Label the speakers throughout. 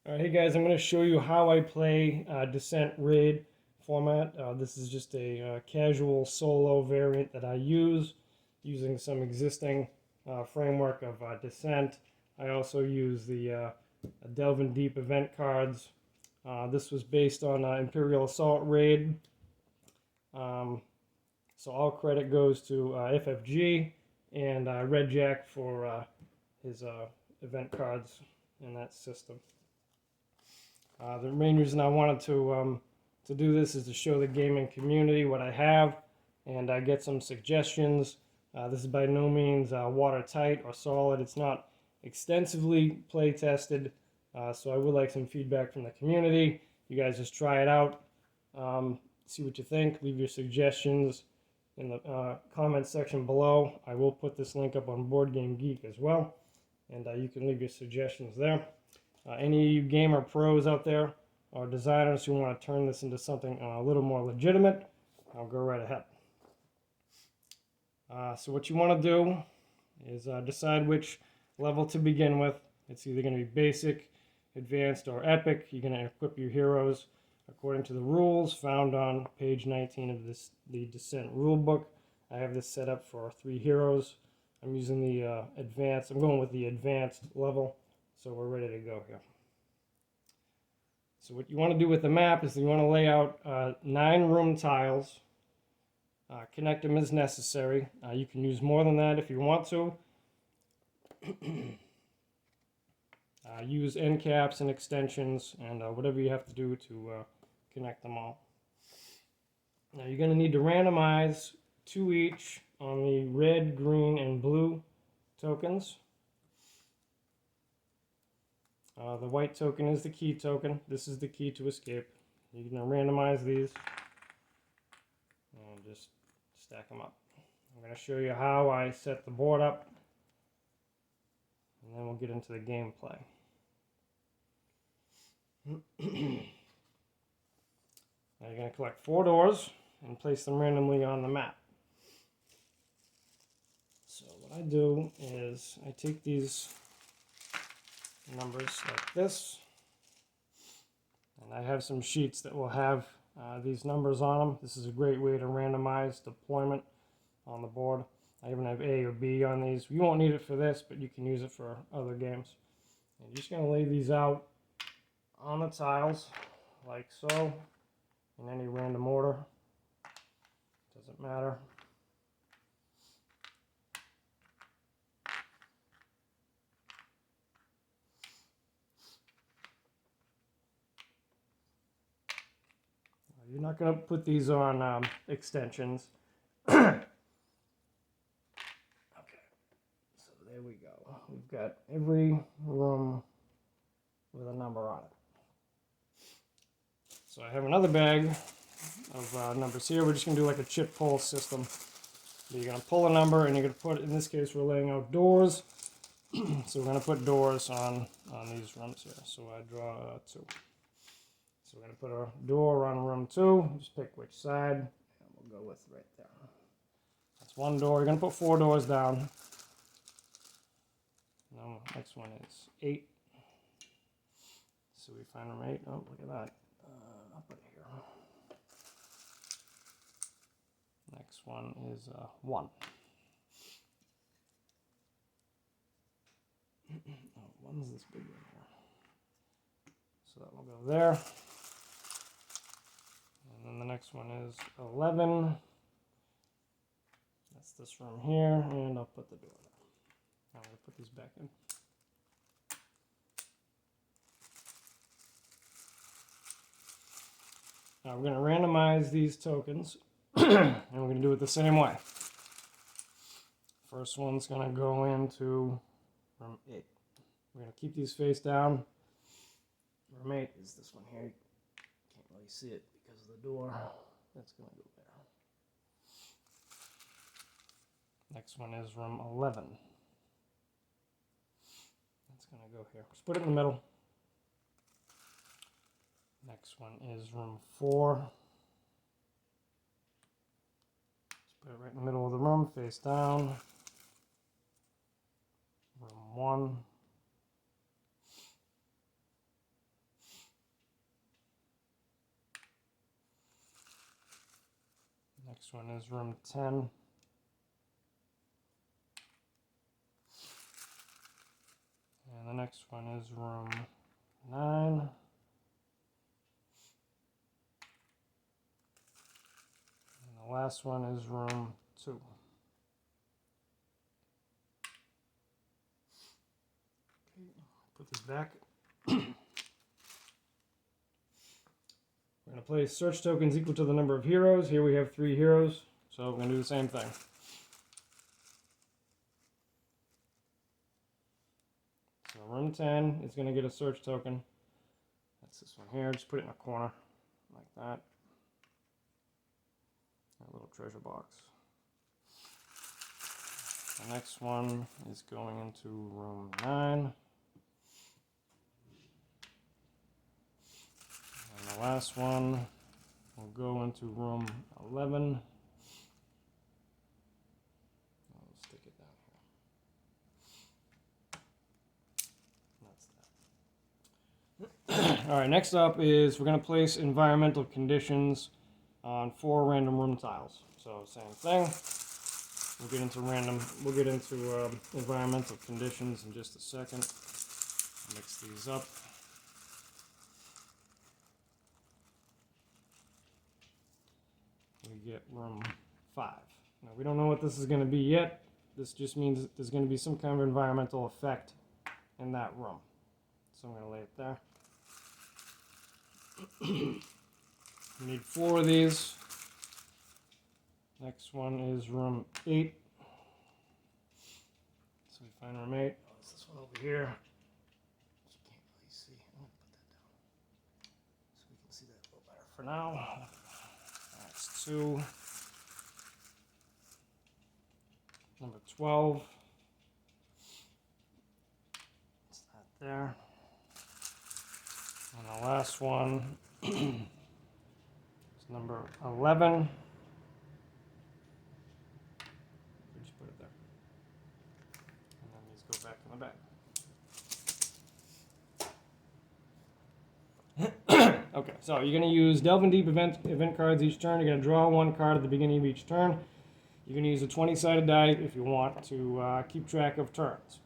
Speaker 1: Hey guys, I'm going to show you how I play Descent Raid format. This is just a casual solo variant that I use using some existing framework of Descent. I also use the Delvin Deep event cards. This was based on Imperial Assault Raid. So all credit goes to FFG and Red Jack for his event cards in that system. The main reason I wanted to do this is to show the gaming community what I have and get some suggestions. This is by no means watertight or solid. It's not extensively play tested, so I would like some feedback from the community. You guys just try it out, see what you think, leave your suggestions in the comment section below. I will put this link up on Board Game Geek as well, and you can leave your suggestions there. Any of you gamer pros out there or designers who want to turn this into something a little more legitimate, I'll go right ahead. So what you want to do is decide which level to begin with. It's either going to be basic, advanced, or epic. You're going to equip your heroes according to the rules found on page 19 of the Descent rulebook. I have this set up for 3 heroes. I'm using the advanced. I'm going with the advanced level. So we're ready to go here. So what you want to do with the map is you want to lay out 9 room tiles, connect them as necessary. You can use more than that if you want to. Use end caps and extensions and whatever you have to do to connect them all. Now you're going to need to randomize 2 each on the red, green, and blue tokens. The white token is the key token. This is the key to escape. You're going to randomize these and just stack them up. I'm going to show you how I set the board up, and then we'll get into the gameplay. Now you're going to collect 4 doors and place them randomly on the map. So what I do is I take these numbers like this, and I have some sheets that will have these numbers on them. This is a great way to randomize deployment on the board. I even have A or B on these. You won't need it for this, but you can use it for other games. And you're just going to lay these out on the tiles like so, in any random order. Doesn't matter. You're not going to put these on extensions. Okay, so there we go. We've got every room with a number on it. So I have another bag of numbers here. We're just going to do like a chip pull system. So you're going to pull a number and you're going to put, in this case, we're laying out doors. So we're going to put doors on these rooms here. So I draw 2. So we're going to put a door on room 2. Just pick which side, and we'll go with right there. That's 1 door. You're going to put 4 doors down. Now, next one is 8. So we find room 8. Oh, look at that. I'll put it here. Next one is 1. Oh, 1's this big one here. So that will go there. And then the next one is 11. That's this room here, and I'll put the door there. Now I'm going to put these back in. Now we're going to randomize these tokens, and we're going to do it the same way. First one's going to go into room 8. We're going to keep these face down. Room 8 is this one here. Can't really see it because of the door. That's going to go there. Next one is room 11. That's going to go here. Just put it in the middle. Next one is room 4. Just put it right in the middle of the room, face down. Room 1. Next one is room 10. And the next one is room 9. And the last one is room 2. Okay, put this back. We're going to place search tokens equal to the number of heroes. Here we have 3 heroes, so we're going to do the same thing. So room 10 is going to get a search token. That's this one here. Just put it in a corner like that. A little treasure box. The next one is going into room 9. And the last one will go into room 11. I'll stick it down here. That's that. All right, next up is we're going to place environmental conditions on 4 random room tiles. So same thing. We'll get into environmental conditions in just a second. Mix these up. We get room 5. Now we don't know what this is going to be yet. This just means there's going to be some kind of environmental effect in that room. So I'm going to lay it there. We need 4 of these. Next one is room 8. So we find room 8. Oh, it's this one over here. You can't really see. I'm going to put that down so we can see that a little better for now. That's 2. Number 12. It's that there. And the last one is number 11. We just put it there. And then these go back in the bag. Okay, so you're going to use Delve and Deep event cards each turn. You're going to draw 1 card at the beginning of each turn. You're going to use a 20-sided die if you want to keep track of turns.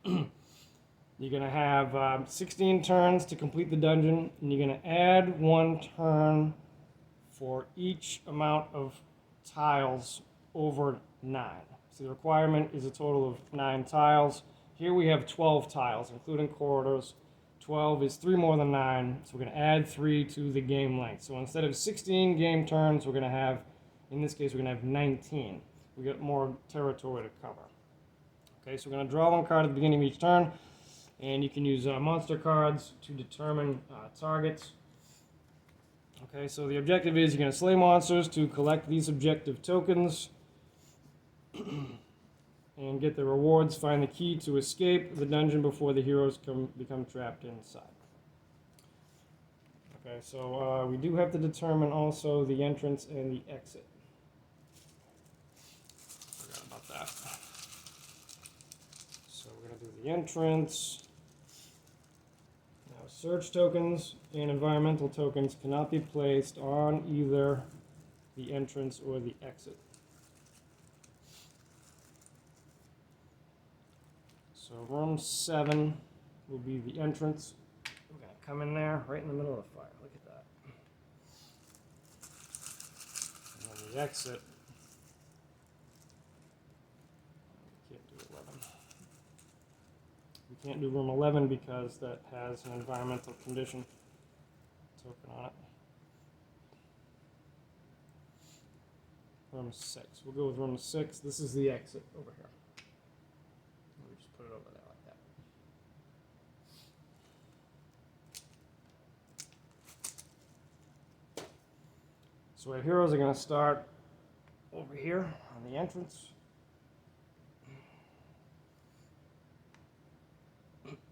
Speaker 1: You're going to have 16 turns to complete the dungeon, and you're going to add 1 turn for each amount of tiles over 9. So the requirement is a total of 9 tiles. Here we have 12 tiles, including corridors. 12 is 3 more than 9, so we're going to add 3 to the game length. So instead of 16 game turns, we're going to have, in this case, we're going to have 19. We get more territory to cover. Okay, so we're going to draw 1 card at the beginning of each turn, and you can use monster cards to determine targets. Okay, so the objective is you're going to slay monsters to collect these objective tokens and get the rewards. Find the key to escape the dungeon before the heroes become trapped inside. Okay, so we do have to determine also the entrance and the exit. Forgot about that. So we're going to do the entrance. Now, search tokens and environmental tokens cannot be placed on either the entrance or the exit. So room 7 will be the entrance. We're going to come in there right in the middle of the fire. Look at that. And then the exit. We can't do 11. We can't do room 11 because that has an environmental condition token on it. Room 6. We'll go with room 6. This is the exit over here. We just put it over there like that. So our heroes are going to start over here on the entrance.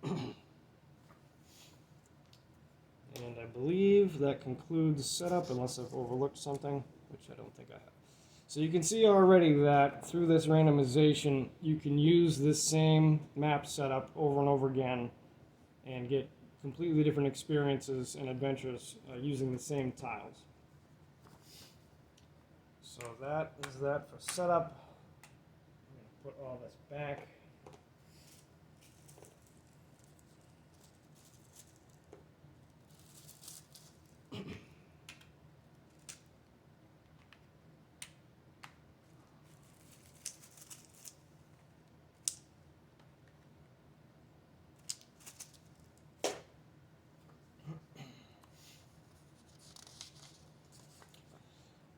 Speaker 1: And I believe that concludes setup, unless I've overlooked something, which I don't think I have. So you can see already that through this randomization, you can use this same map setup over and over again and get completely different experiences and adventures using the same tiles. So that is that for setup. I'm going to put all this back.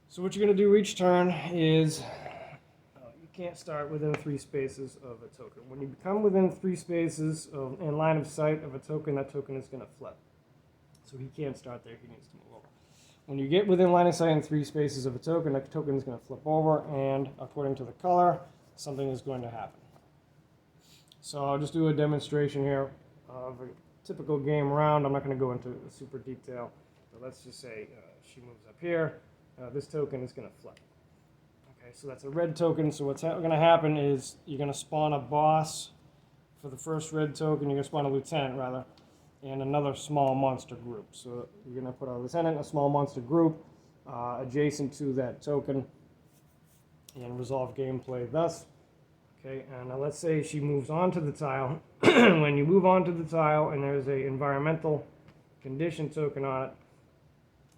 Speaker 1: So what you're going to do each turn is, you can't start within 3 spaces of a token. When you become within 3 spaces in line of sight of a token, that token is going to flip. So he can't start there, he needs to move over. When you get within line of sight in 3 spaces of a token, that token is going to flip over, and according to the color, something is going to happen. So I'll just do a demonstration here of a typical game round. I'm not going to go into super detail, but let's just say she moves up here. This token is going to flip. Okay, so that's a red token. So what's going to happen is you're going to spawn a boss for the first red token. You're going to spawn a lieutenant, rather, and another small monster group. So you're going to put a lieutenant and a small monster group adjacent to that token and resolve gameplay thus. Okay, and now let's say she moves onto the tile. When you move onto the tile and there's a environmental condition token on it,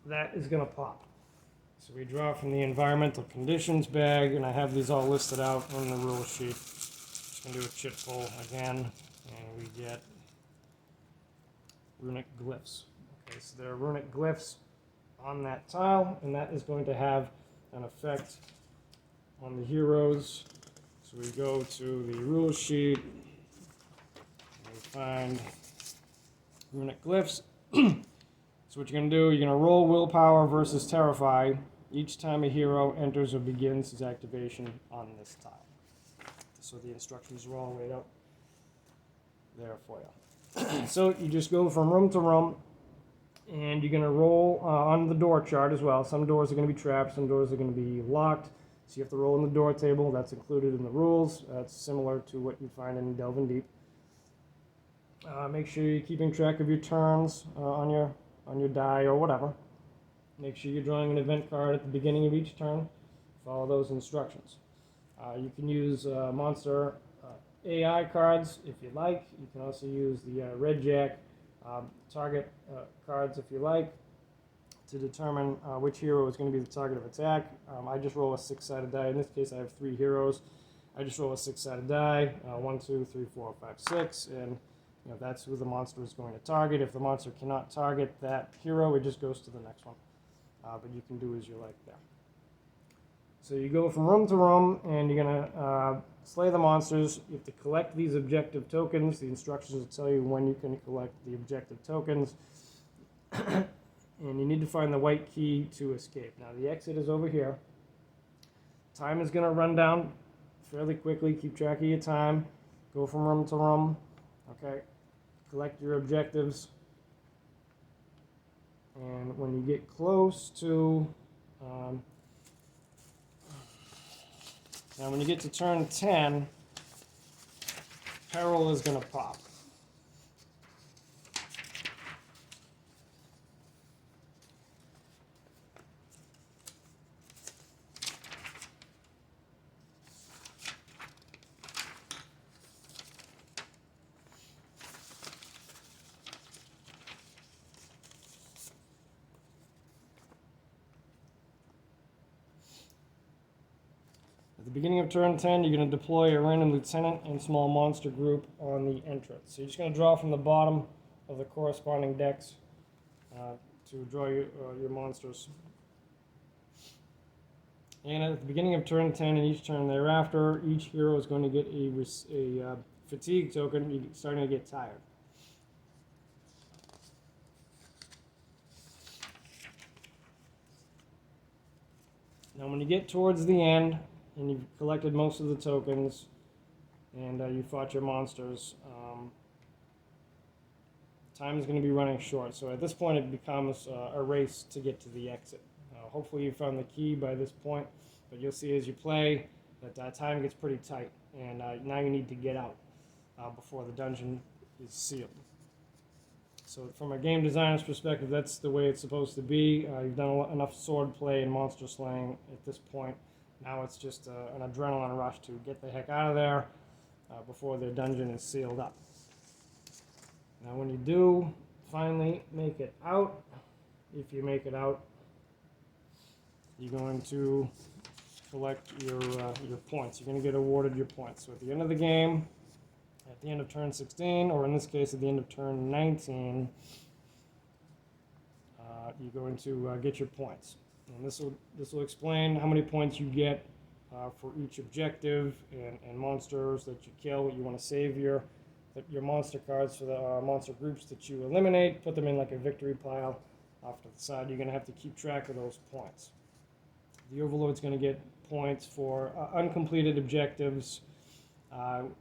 Speaker 1: that is going to pop. So we draw from the environmental conditions bag, and I have these all listed out on the rule sheet. Just going to do a chit pull again, and we get runic glyphs. Okay, so there are runic glyphs on that tile, and that is going to have an effect on the heroes. So we go to the rule sheet, and we find runic glyphs. So what you're going to do, you're going to roll willpower versus terrify each time a hero enters or begins his activation on this tile. So the instructions are all laid out there for you. So you just go from room to room, and you're going to roll on the door chart as well. Some doors are going to be trapped, some doors are going to be locked. So you have to roll on the door table. That's included in the rules. That's similar to what you find in Delving Deep. Make sure you're keeping track of your turns on your die or whatever. Make sure you're drawing an event card at the beginning of each turn. Follow those instructions. You can use monster AI cards if you like. You can also use the red jack target cards if you like to determine which hero is going to be the target of attack. I just roll a 6-sided die. In this case, I have 3 heroes. I just roll a 6-sided die, 1, 2, 3, 4, 5, 6, and that's who the monster is going to target. If the monster cannot target that hero, it just goes to the next one. But you can do as you like there. So you go from room to room, and you're going to slay the monsters. You have to collect these objective tokens. The instructions will tell you when you can collect the objective tokens. And you need to find the white key to escape. Now the exit is over here. Time is going to run down fairly quickly. Keep track of your time. Go from room to room. Okay. Collect your objectives. And when you get close to, now when you get to turn 10, peril is going to pop. At the beginning of turn 10, you're going to deploy a random lieutenant and small monster group on the entrance. So you're just going to draw from the bottom of the corresponding decks to draw your monsters. And at the beginning of turn 10 and each turn thereafter, each hero is going to get a fatigue token. You're starting to get tired. Now when you get towards the end, and you've collected most of the tokens, and you fought your monsters, time is going to be running short. So at this point, it becomes a race to get to the exit. Hopefully you found the key by this point, but you'll see as you play that time gets pretty tight, and now you need to get out before the dungeon is sealed. So from a game designer's perspective, that's the way it's supposed to be. You've done enough sword play and monster slaying at this point. Now it's just an adrenaline rush to get the heck out of there before the dungeon is sealed up. Now when you do finally make it out, if you make it out, you're going to collect your points. You're going to get awarded your points. So at the end of the game, at the end of turn 16, or in this case at the end of turn 19, you're going to get your points. And this will explain how many points you get for each objective and monsters that you kill. You want to save your monster cards for the monster groups that you eliminate. Put them in like a victory pile off to the side. You're going to have to keep track of those points. The Overlord's going to get points for uncompleted objectives,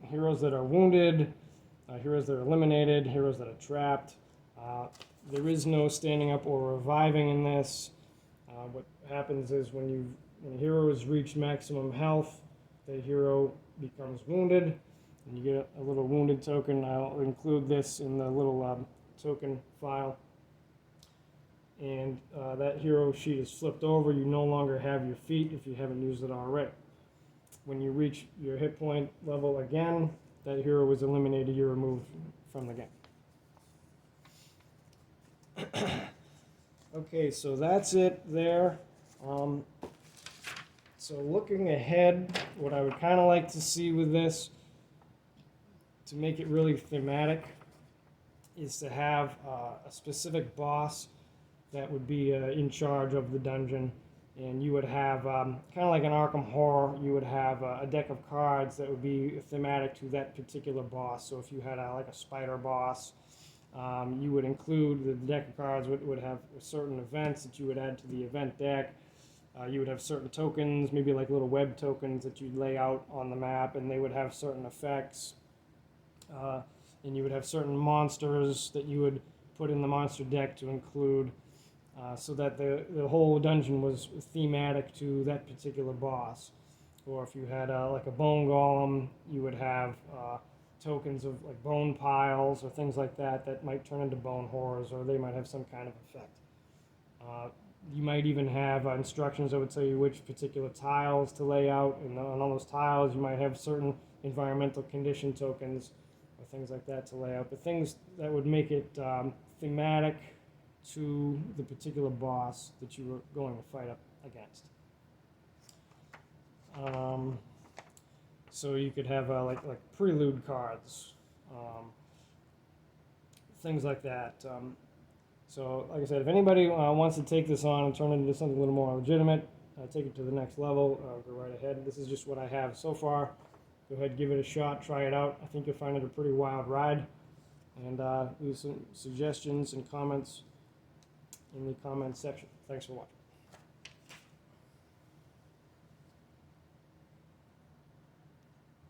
Speaker 1: heroes that are wounded, heroes that are eliminated, heroes that are trapped. There is no standing up or reviving in this. What happens is when a hero has reached maximum health, the hero becomes wounded, and you get a little wounded token. I'll include this in the little token file. And that hero sheet is flipped over. You no longer have your feet if you haven't used it already. When you reach your hit point level again, that hero was eliminated. You're removed from the game. Okay, so that's it there. So looking ahead, what I would kind of like to see with this, to make it really thematic, is to have a specific boss that would be in charge of the dungeon, and you would have kind of like an Arkham Horror. You would have a deck of cards that would be thematic to that particular boss. So if you had like a spider boss, you would include the deck of cards would have certain events that you would add to the event deck. You would have certain tokens, maybe like little web tokens that you'd lay out on the map, and they would have certain effects. And you would have certain monsters that you would put in the monster deck to include, so that the whole dungeon was thematic to that particular boss. Or if you had like a bone golem, you would have tokens of like bone piles or things like that that might turn into bone horrors, or they might have some kind of effect. You might even have instructions that would tell you which particular tiles to lay out, and on all those tiles you might have certain environmental condition tokens or things like that to lay out. But things that would make it thematic to the particular boss that you were going to fight up against. So you could have like prelude cards, things like that. So like I said, if anybody wants to take this on and turn it into something a little more legitimate, take it to the next level, go right ahead. This is just what I have so far. Go ahead, give it a shot, try it out. I think you'll find it a pretty wild ride. And leave some suggestions and comments in the comments section. Thanks for watching.